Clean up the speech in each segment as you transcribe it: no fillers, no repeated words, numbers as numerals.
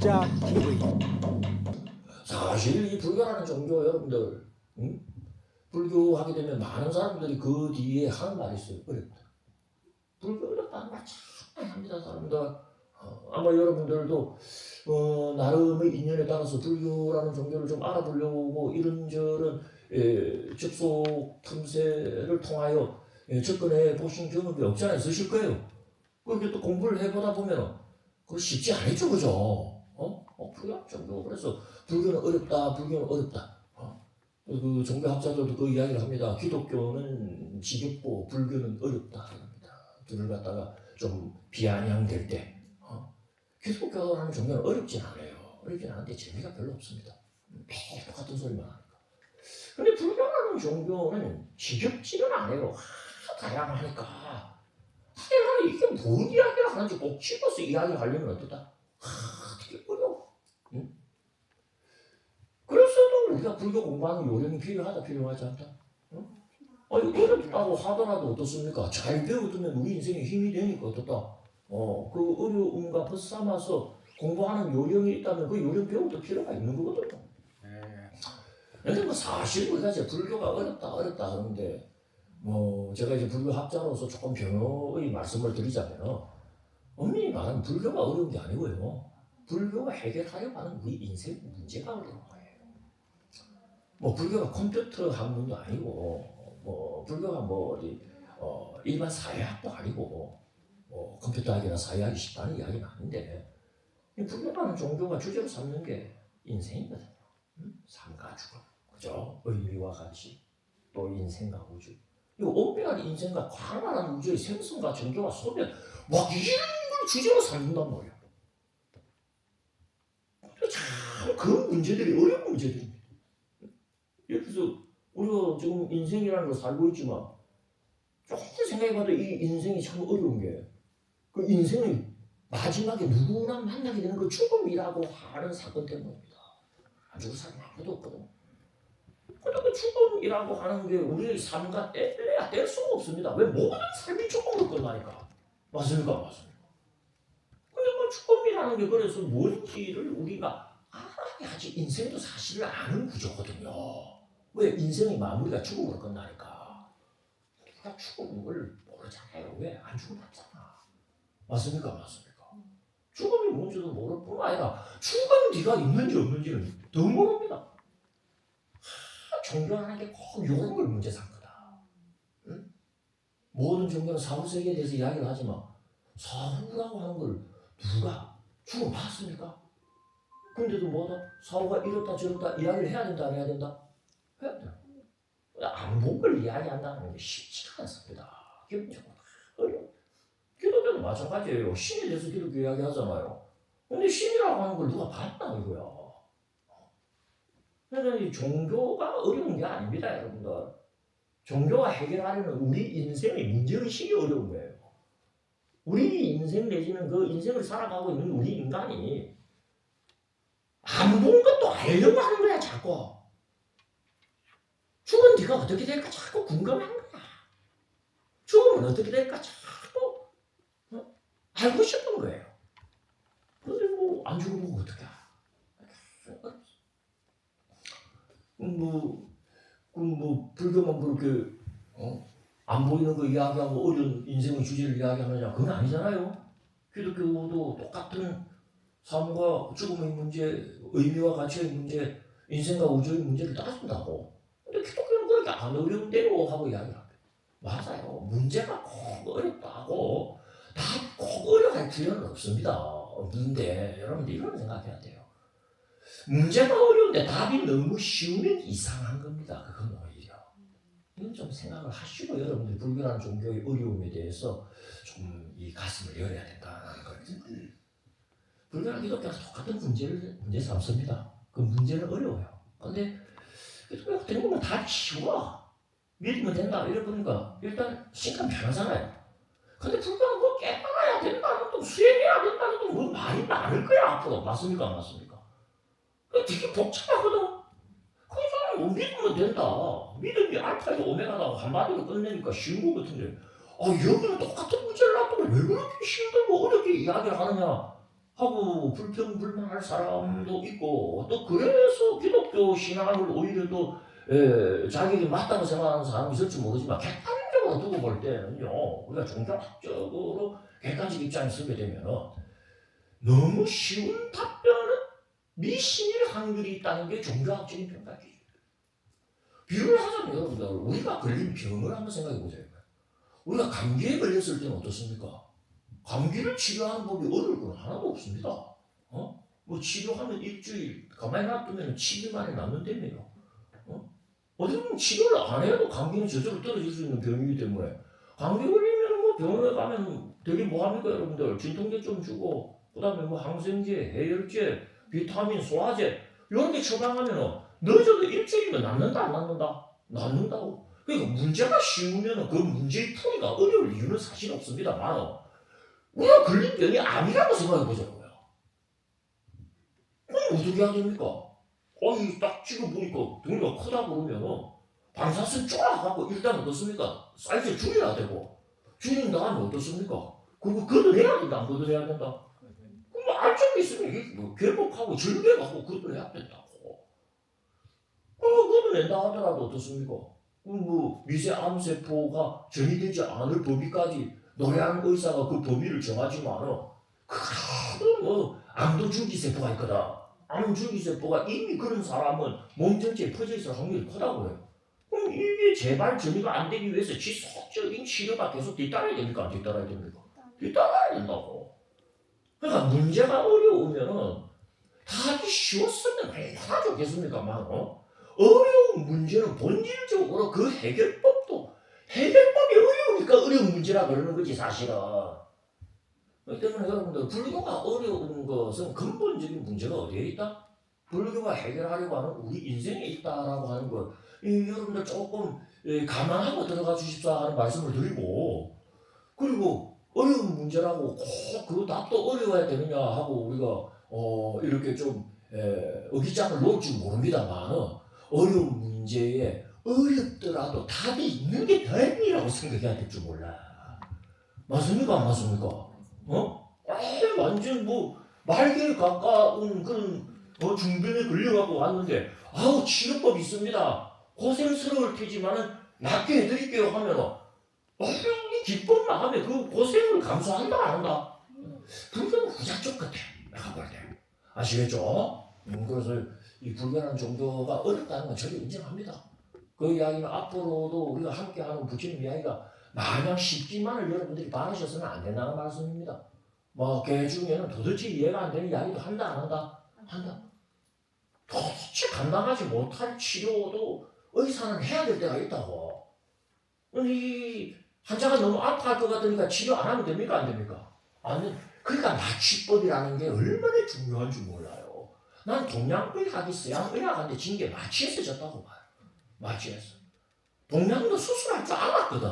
진짜 TV. 사실 이 불교라는 종교 여러분들 불교하게 되면 많은 사람들이 그 뒤에 하는 말이 있어요. 어렵다. 불교 어렵다는 말 참 합니다 사람들. 아마 여러분들도 나름의 인연에 따라서 불교라는 종교를 좀 알아보려고 이런저런 접속 틈새를 통하여 접근해 보신 경험이 없지 않아 있으실 거예요. 그렇게 또 공부를 해보다 보면 그거 쉽지 않겠죠, 그죠? 불교 종교 그래서 불교는 어렵다, 불교는 어렵다. 그 종교학자들도 그 이야기를 합니다. 기독교는 지겹고 불교는 어렵다 합니다. 둘을 갖다가 좀 비아냥될 때 기독교라는 종교는 어렵진 않아요. 어렵진 않은데 재미가 별로 없습니다. 매일 똑같은 소리만 하니까. 근데 불교라는 종교는 지겹지는 않아요. 다양하니까. 하여간 이게 뭔 이야기를 하는지 꼭 집어서 이야기를 하려면 어떠다? 되게 어려워. 그래서도 우리가 불교 공부하는 요령이 필요하지 않다? 어렵다고 하더라도 어떻습니까? 잘 배워두면 우리 인생에 힘이 되니까 어떻다? 그 어려움과 벗삼아서 공부하는 요령이 있다면 그 요령 배워도 필요가 있는 거거든요. 근데 뭐 사실 우리가 이제 불교가 어렵다 그러는데 제가 이제 불교 학자로서 조금 변호의 말씀을 드리자면 엄밀히 말하면 불교가 어려운 게 아니고요. 불교가 해결하려고 하는 우리 인생 문제가 어려운 거예요. 불교가 컴퓨터 학문도 아니고 불교가 일반 사회학도 아니고 컴퓨터학이나 사회학이 쉽다는 이야기는 아닌데 불교라는 종교가 주제로 삼는 게 인생이거든요. 삶과 죽음, 그죠? 의미와 가치, 또 인생과 우주. 이 엄밀한 인생과 광활한 우주의 생성과 전개와 소멸, 이런 걸 주제로 삼는단 말이야. 참 그런 문제들이 어려운 문제들입니다. 그래서 우리가 지금 인생이라는 걸 살고 있지만 조금 생각해봐도 이 인생이 참 어려운 게 그 인생의 마지막에 누구나 만나게 되는 그 죽음이라고 하는 사건 때문입니다. 안 죽을 사람 아무도 없거든. 근데 그 죽음이라고 하는 게 우리의 삶과 뗄래야 뗄 수가 없습니다. 왜 모든 삶이 죽음으로 끝나니까. 맞습니까? 근데 그 죽음이라는 게 그래서 뭔지를 우리가 알아야지 인생도 사실을 아는 구조거든요. 왜? 인생의 마무리가 죽음으로 끝나니까. 우리가 죽음을 모르잖아요. 왜? 안 죽으면 없잖아. 맞습니까? 죽음이 뭔지도 모를 뿐만 아니라 죽은 뒤가 있는지 없는지는 더 모릅니다. 종교라는 게 꼭 이런 걸 문제 삼거다. 모든 종교는 사후세계에 대해서 이야기를 하지만 사후라고 하는 걸 누가 죽음 봤습니까? 근데도 사후가 이렇다 저렇다 이야기를 해야 된다 안 해야 된다? 해야 된다. 안 본 걸 이야기한다는 게 쉽지가 않습니다. 기본적으로 어려워. 기독교도 마찬가지예요. 신에 대해서 기독교 이야기 하잖아요. 근데 신이라고 하는 걸 누가 봤나 이거야. 그러니까 이 종교가 어려운 게 아닙니다, 여러분들. 종교가 해결하려는 우리 인생의 문제의식이 어려운 거예요. 우리 인생 내지는 그 인생을 살아가고 있는 우리 인간이 안 본 것도 알려고 하는 거야, 자꾸. 죽은 뒤가 어떻게 될까 자꾸 궁금한 거야. 죽으면 어떻게 될까 자꾸 알고 싶은 거예요. 근데 안 죽으면 어떡해. 불교만 그렇게 안 보이는 거 이야기하고 어려운 인생의 주제를 이야기하느냐 그건 아니잖아요. 기독교도 똑같은 삶과 죽음의 문제, 의미와 가치의 문제, 인생과 우주의 문제를 따진다고. 근데 기독교는 그렇게 안 어려운 대로 하고 이야기합니다. 맞아요. 문제가 꼭 어렵다고 답 꼭 어려할 필요는 없습니다. 없는데 여러분들 이런 생각해야 돼요. 문제가 어려운데 답이 너무 쉬우면 이상한 겁니다. 그건 오히려. 이건 좀 생각을 하시고 여러분들 불교라는 종교의 어려움에 대해서 좀 이 가슴을 열어야 된다는 거예요. 불교랑 기독교가 똑같은 문제 삼습니다. 그 문제는 어려워요. 근데 기독교가 되는 거면 다 쉬워. 믿으면 된다. 이래 보니까 일단 신간 변하잖아요. 근데 불교는 깨달아야 된다는 또 수행해야 된다는 또 말이 많을 거야 앞으로. 맞습니까? 안 맞습니까? 되게 복잡하거든. 그래서 믿으면 된다. 믿음이 알파이고 오메가다 한마디로 끝내니까 쉬운 거 같은데 여기는 똑같은 문제를 놔두고 왜 그렇게 힘들고 어렵게 이야기를 하느냐 하고 불평불만할 사람도 있고 또 그래서 기독교 신앙을 오히려 또 자기에게 맞다고 생각하는 사람이 있을지 모르지만 객관적으로 두고 볼 때는요 우리가 종교학적으로 객관적 입장에 서게 되면 너무 쉬운 답변은 미신일 확률이 있다는 게 종교학적인 평가기죠. 비유를 하자면 여러분들 우리가 걸린 병을 한번 생각해 보세요. 우리가 감기에 걸렸을 때는 어떻습니까? 감기를 치료하는 법이 어려울 건 하나도 없습니다. 뭐 치료하면 일주일 가만히 놔두면 7일 만에 낫는다며요. 어디 보면 치료를 안 해도 감기는 저절로 떨어질 수 있는 병이기 때문에 감기 걸리면 뭐 병원에 가면 되게 뭐합니까 여러분들 진통제 좀 주고 그다음에 뭐 항생제, 해열제, 비타민, 소화제 이런 게 처방하면 늦어도 일주일이면 낫는다 안 낫는다? 낫는다고. 그러니까 문제가 쉬우면 그 문제의 풀이가 어려울 이유는 사실 없습니다만 우리가 걸린 병이 아니라고 생각해 보자고요. 그럼 어떻게 해야 됩니까? 딱 찍어보니까 덩이가 크다 그러면 방사선 쫙 하고 일단 어떻습니까? 사이즈 줄여야 되고 줄인 다음에 어떻습니까? 그거 걷어내야 된다 안 걷어내야 된다? 그럼 알점이 있으면 이게 뭐 개복하고 절개하고 걷어내야 된다고. 걷어낸다 하더라도 어떻습니까? 뭐 미세 암세포가 전이되지 않을 범위까지 노래하는 의사가 그 범위를 정하지만은 뭐 암도 줄기세포가 있거든. 암 줄기세포가 이미 그런 사람은 몸 전체에 퍼져 있을 확률이 크다고 해요. 그럼 이게 재발 전이가 안 되기 위해서 지속적인 치료가 계속 뒤따라야 됩니까? 안 뒤따라야 됩니까? 뒤따라야 된다고. 그러니까 문제가 어려우면은 다 하기 쉬웠으면 얼마나 좋겠습니까만 어려운 문제는 본질적으로 그 해결법이 어려우니까 어려운 문제라 그러는 거지 사실은. 그렇기 때문에 여러분들 불교가 어려운 것은 근본적인 문제가 어디에 있다? 불교가 해결하려고 하는 우리 인생에 있다라고 하는 걸 여러분들 조금 감안하고 들어가 주십사 하는 말씀을 드리고 그리고 어려운 문제라고 꼭 그 답도 어려워야 되느냐 하고 우리가 이렇게 좀 어깃장을 놓을 줄 모릅니다만 어려운 문제에 어렵더라도 답이 있는 게 다행이라고 생각해야 될 줄 몰라. 맞습니까? 안 맞습니까? 완전 뭐 말기에 가까운 그런 중병에 걸려갖고 왔는데 치료법이 있습니다. 고생스러울 테지만은 낫게 해드릴게요 하면 이 기쁨만 하면 그 고생을 감수한다 안 한다? 불교는 후자쪽 같아 내가 볼 때. 아시겠죠? 그래서 이 불교라는 종교가 어렵다는 건 저도 인정합니다. 그 이야기는 앞으로도 우리가 함께하는 부처님 이야기가 마냥 쉽기만을 여러분들이 바라셔서는 안 된다는 말씀입니다. 그 중에는 도대체 이해가 안 되는 이야기도 한다 안 한다? 한다. 도대체 감당하지 못할 치료도 의사는 해야 될 때가 있다고. 이 환자가 너무 아파할 것 같으니까 치료 안 하면 됩니까? 안 됩니까? 안 돼. 그러니까 마취법이라는 게 얼마나 중요한 줄 몰라요. 난 동양의학이 서양의학한테 진 게 마취에서 졌다고 봐요. 마취에서. 동양도 수술할 줄 알았거든.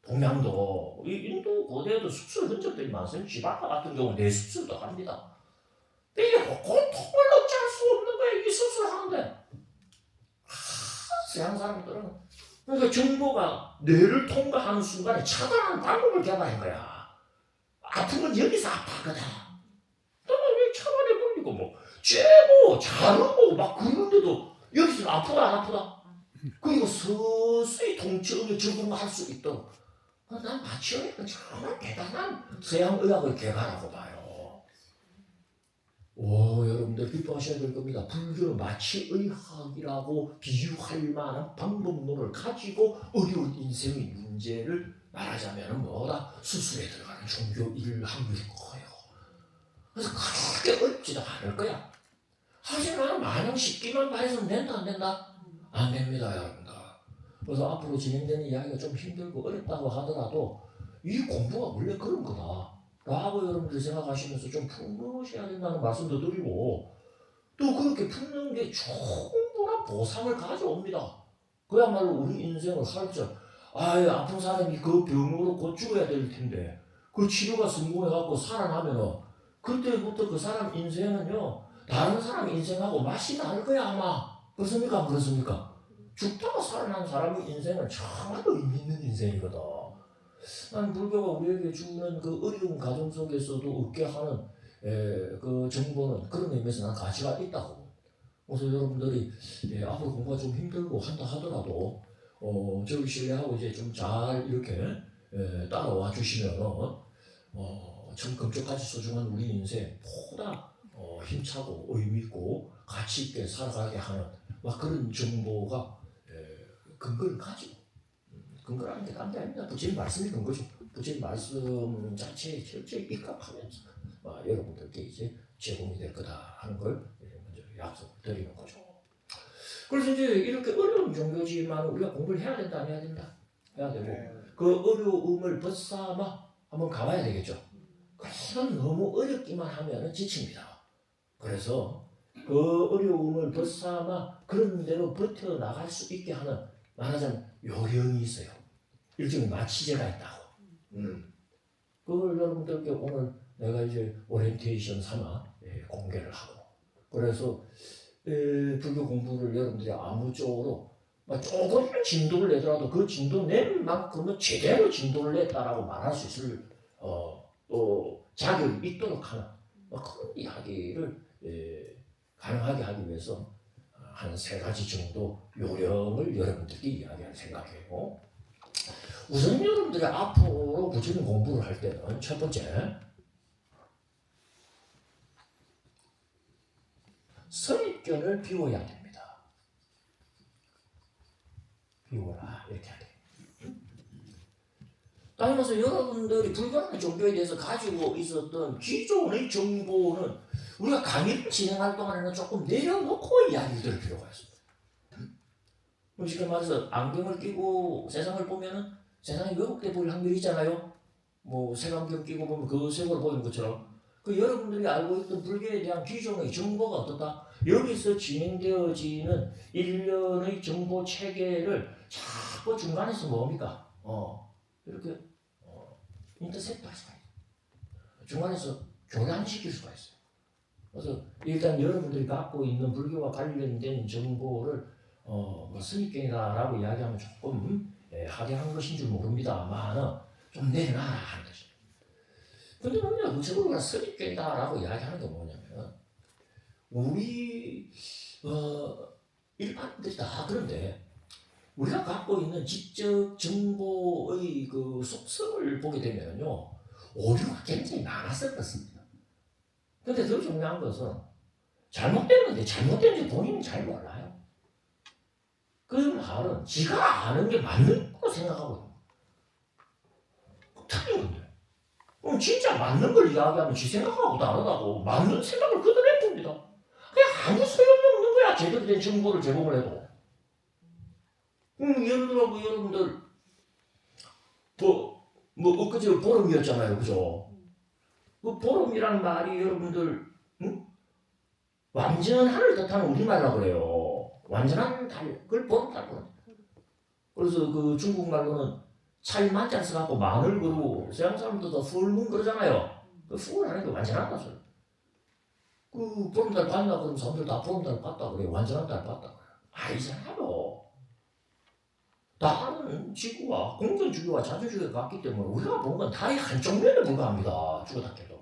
동양도. 인도 고대에도 수술 흔적들이 많습니다. 지바파 같은 경우는 뇌수술도 합니다. 근데 이게 고통을 어찌할 수 없는 거야. 이 수술하는데. 서양 사람들은. 그러니까 정보가 뇌를 통과하는 순간에 차단하는 방법을 개발한 거야. 아프면 여기서 아파거든. 왜 차단해버리고 뭐 쬐고 자르고 막 그러는데도 여기서 아프다 안 아프다? 그리고 서서히 통증에 적응할 수 있도록. 난 마취의학은 정말 대단한 서양의학을 개발하고 봐요. 여러분들 기뻐하셔야 될 겁니다. 불교는 마취의학이라고 비유할 만한 방법론을 가지고 어려운 인생의 문제를 말하자면 뭐다? 수술에 들어가는 종교일 확률이 커요. 그래서 그렇게 어렵지도 않을 거야. 하지만 마냥 쉽기만 말해서는 된다 안 된다? 안 됩니다 여러분들. 그래서 앞으로 진행되는 이야기가 좀 힘들고 어렵다고 하더라도 이 공부가 원래 그런 거다 라고 여러분들 생각하시면서 좀 품으셔야 된다는 말씀도 드리고 또 그렇게 품는 게 충분한 보상을 가져옵니다. 그야말로 우리 인생을 살짝 아픈 사람이 그 병으로 곧 죽어야 될 텐데 그 치료가 성공해갖고 살아나면은 그때부터 그 사람 인생은요 다른 사람 인생하고 맛이 다를 거야 아마. 그렇습니까? 안 그렇습니까? 죽다가 살아난 사람의 인생은 정말로 의미 있는 인생이거든. 난 불교가 우리에게 주는 그 어려운 과정 속에서도 얻게 하는 그 정보는 그런 의미에서 난 가치가 있다고. 그래서 여러분들이 앞으로 공부가 좀 힘들고 한다 하더라도 저를 신뢰하고 이제 좀 잘 이렇게 따라와 주시면 참 금쪽같이 소중한 우리 인생 보다 힘차고 의미 있고 가치 있게 살아가게 하는 막 그런 정보가 근거를 가지고 근거라는 게 딴 게 아닙니다. 부처님 말씀이 근거죠. 부처님 말씀 자체에 철저히 입각하면서 여러분들께 이제 제공이 될 거다 하는 걸 먼저 약속을 드리는 거죠. 그래서 이제 이렇게 어려운 종교지만 우리가 공부를 해야 된다, 안 해야 된다? 해야 되고 그 어려움을 벗삼아 한번 가봐야 되겠죠. 그래서 너무 어렵기만 하면 지칩니다. 그래서 그 어려움을 벗삼아 그런 대로 버텨나갈 수 있게 하는 말하자면 요령이 있어요. 일종의 마취제가 있다고. 그걸 여러분들께 오늘 내가 이제 오리엔테이션 삼아 공개를 하고 그래서 불교 공부를 여러분들이 아무쪼록 조금 진도를 내더라도 그 진도 낸 만큼은 제대로 진도를 냈다라고 말할 수 있을 또 자격이 있도록 하는 그런 이야기를 가능하게 하기 위해서 한 3가지 정도 요령을 여러분들께 이야기할 생각이에요. 우선 여러분들이 앞으로 부처님 공부를 할 때는 첫 번째 선입견을 비워야 됩니다. 비워라 이렇게 해야 돼요. 따라서 여러분들이 불교라는 종교에 대해서 가지고 있었던 기존의 정보는 우리가 강의를 진행할 동안에는 조금 내려놓고 이야기를 들을 필요가 있습니다. 쉽게 말해서 안경을 끼고 세상을 보면은 세상이 왜곡돼 보일 확률이 있잖아요. 색안경 끼고 보면 그 색으로 보이는 것처럼 그 여러분들이 알고 있던 불교에 대한 기존의 정보가 어떻다? 여기서 진행되어지는 일련의 정보 체계를 자꾸 중간에서 뭡니까? 이렇게 인터셉트 할 수가 있어요. 중간에서 교란시킬 수가 있어요. 그래서 일단 여러분들이 갖고 있는 불교와 관련된 정보를 선입견이다라고 이야기하면 조금 하대한 것인 줄 모릅니다만 좀 내놔라 하는 것입니다. 근데 뭐냐, 구체적으로 선입견이다라고 이야기하는 게 뭐냐면 우리 일반인들이 다 그런데 우리가 갖고 있는 지적 정보의 그 속성을 보게 되면요 오류가 굉장히 많아서 그렇습니다. 근데 더 중요한 것은 잘못된 건데 잘못된지 본인은 잘 몰라요. 그 말은 지가 아는 게 맞는 거라고 생각하고 틀린 건데 그럼 진짜 맞는 걸 이야기하면 지 생각하고 다르다고 맞는 생각을 그대로 해봅니다. 그냥 아무 소용이 없는 거야 제대로 된 정보를 제공을 해도. 예를 들어 여러분들 엊그제 보름이었잖아요, 그죠? 그 보름이라는 말이 여러분들 완전한을 뜻하는 우리말이라고 그래요. 완전한 달, 그걸 보름달고 그래요. 그래서 그 중국말로는 차이 많지 않아서 마늘 그러고 서양 사람들도 풀문 그러잖아요. 그 풀을 하는 게 완전하다 소리. 그 보름달 봤나 그러면 사람들 다 보름달 봤다 그래요. 완전한 달 봤다 그래요. 아니잖아요. 다른 지구와 공전주기와 자주주기가 같기 때문에 우리가 보는 건 달의 한쪽 면에 불과합니다. 죽었다 깨도.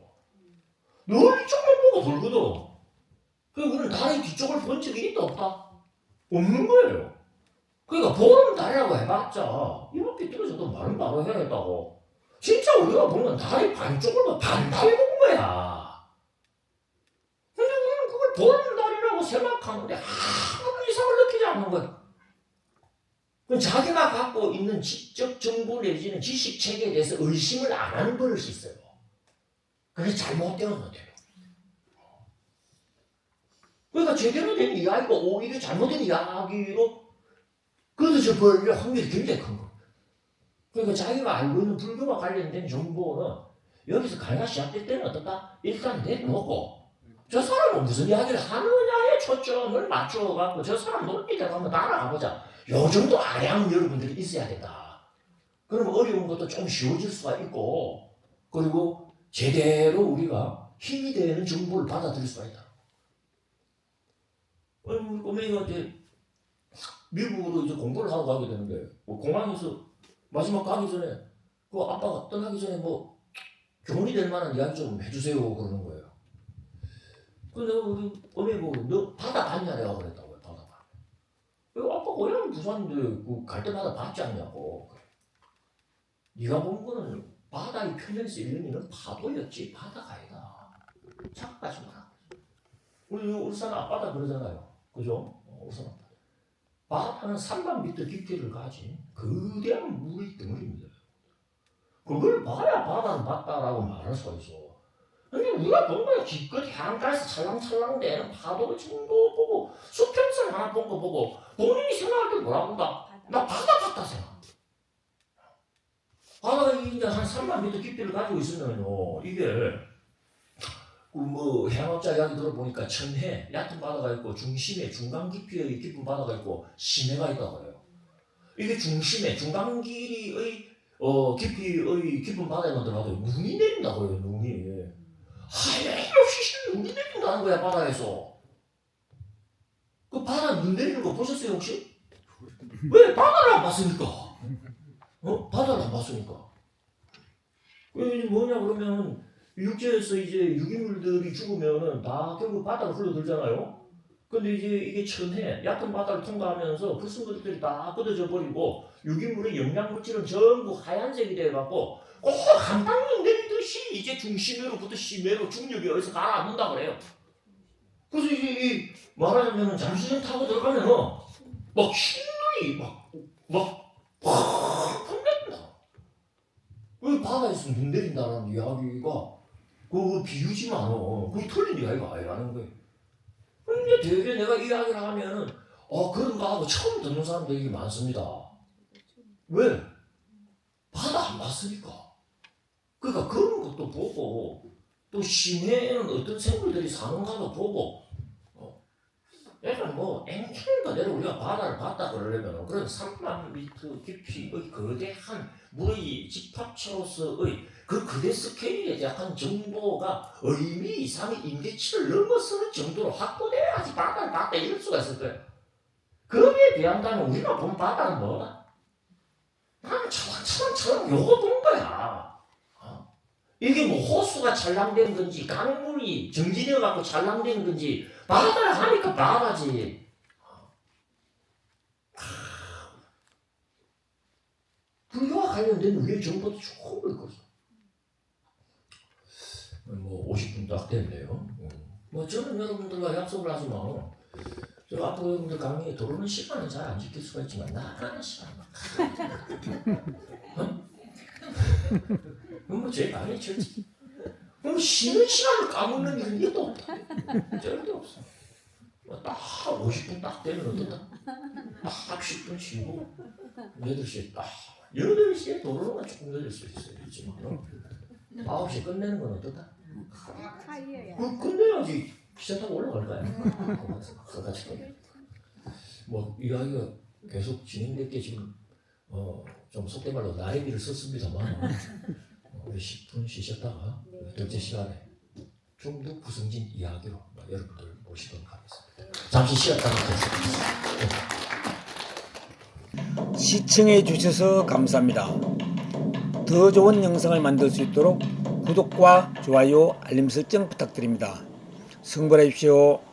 늘 이쪽만 보고 돌거든. 그러니까 우리는 달의 뒤쪽을 본 적이 있다 없다? 없는 거예요. 그러니까 보름 달이라고 해봤자 이만 삐뚤어져도 말은 바로 해야겠다고. 진짜 우리가 보는 건 달의 반쪽을 반달에 본 거야. 근데 우리는 그걸 보름 달이라고 생각하는데 아무런 이상을 느끼지 않는 거야. 자기가 갖고 있는 지적 정보 내지는 지식 체계에 대해서 의심을 안 하는 버릇이 있어요. 그게 잘못되는 거예요. 그러니까 제대로 된 이야기가 오히려 잘못된 이야기로 그어져 버릴 확률이 굉장히 큰 거예요. 그러니까 자기가 알고 있는 불교와 관련된 정보는 여기서 강의가 시작될 때는 어떻다? 일단 내놓고 저 사람은 무슨 이야기를 하느냐에 초점을 맞춰갖고 저 사람 논리대로 한번 따라가보자. 요 정도 아량 여러분들이 있어야 된다. 그러면 어려운 것도 좀 쉬워질 수가 있고 그리고 제대로 우리가 힘이 되는 정보를 받아들일 수가 있다. 우리 꼬맹이가 이제 미국으로 이제 공부를 하러 가게 되는데 공항에서 마지막 가기 전에 그 아빠가 떠나기 전에 교훈이 될 만한 이야기 좀 해주세요 그러는 거예요. 근데 우리 어머니 보고 너 바다 봤냐 내가 그랬다고요. 바다 봐. 아빠 고향 부산인데 갈 때마다 봤지 않냐고. 네가 본 거는 바다의 표면에서 일어나는 파도였지 바다가 아니다. 착각하지 마라. 우리 울산 앞바다 그러잖아요. 그죠? 울산 앞바다. 바다는 300m 깊이를 가진 거대한 물의 덩어리입니다. 그걸 봐야 바다는 봤다라고 말할 수가 있어. 근데 우리가 본 거야. 기껏 해안가에서 찰랑찰랑대는 파도 정도 보고 수평선 하나 본 거 보고 본인이 생각할 때 뭐라고 한다? 나 바다 같다 생각. 바다가 이제 한 300m 깊이를 가지고 있으면요. 이게 뭐 해양학자 이야기 들어보니까 천해 얕은 바다가 있고 중심에 중간 깊이의 깊은 바다가 있고 심해가 있다고 해요. 이게 중심에 중간 길이의 깊이의 깊은 바다에만 들어가도 눈이 내린다고요. 눈이 하염없이 눈이 내린다는 거야 바다에서. 그 바다 눈 내리는 거 보셨어요 혹시? 왜 바다를 안 봤습니까? 바다를 안 봤으니까. 왜 뭐냐 그러면 육지에서 이제 유기물들이 죽으면은 다 결국 바다로 흘러들잖아요. 근데 이제 이게 천해 얕은 바다를 통과하면서 그 순간들이 다 걷어져 버리고 유기물의 영양물질은 전부 하얀색이 돼갖고 꼭 한 방울 내리듯이 이제 중심으로부터 심해로 중력이 어디서 가라앉는다 그래요. 그래서 이제 말하자면 잠수정 타고 들어가면은 막 힘이 막 풍겨진다. 왜 바다에서 눈 내린다는 이야기가 그 비유지만 그게 틀린 이야기가 아니라는 거예요. 근데 되게 내가 이야기를 하면은 그런가 하고 처음 듣는 사람들이 많습니다. 왜? 바다 안 봤으니까. 그러니까 그런 것도 보고 또 심해에는 어떤 생물들이 사는가도 보고 약간 뭐 앵킹가 대로 우리가 바다를 봤다 그러려면 그런 3만 미터 깊이의 거대한 물의 집합체로서의 그 거대 스케일에 대한 정보가 의미 이상의 임계치를 넘어서는 정도로 확보돼야지 바다를 봤다 이럴 수가 있을 거예요. 거기에 비한다면 우리가 본 바다는 뭐다? 나는 찰랑찰랑 요거 본 거야. 이게 뭐 호수가 찰랑된 건지 강물이 정진해 갖고 찰랑된 건지 바다를 하니까 바다지. 불교와 관련된 우리의 정보도 좋은 걸 거죠. 뭐 50분 딱 됐네요. 뭐 저는 여러분들과 약속을 하지만 저 앞으로 여러분들 강의에 들어오는 시간은 잘 안 지킬 수가 있지만 나가는 시간은 뭐 제 강의 철지. 그럼 쉬는 시간을 까먹는 일은 일도 없다. 절대 없어. 딱 50분 딱 되면 어떻다? 딱 10분 쉬고 8시에 딱 8시에 도로로만 조금 늦을 수 있지만 9시에 끝내는 건 어떻다? 그 끝내야지 기차 타고 올라갈 거야. 같이 끝내. 뭐 이야기가 계속 진행될 게 지금 좀 속된 말로 나이비를 썼습니다만 우리 10분 쉬셨다가 둘째 시간에 중국 구성진 이야기로 여러분들 모시도록 하겠습니다. 잠시 쉬었다가 계속하겠습니다. 시청해 주셔서 감사합니다. 더 좋은 영상을 만들 수 있도록 구독과 좋아요, 알림 설정 부탁드립니다. 성불하십시오.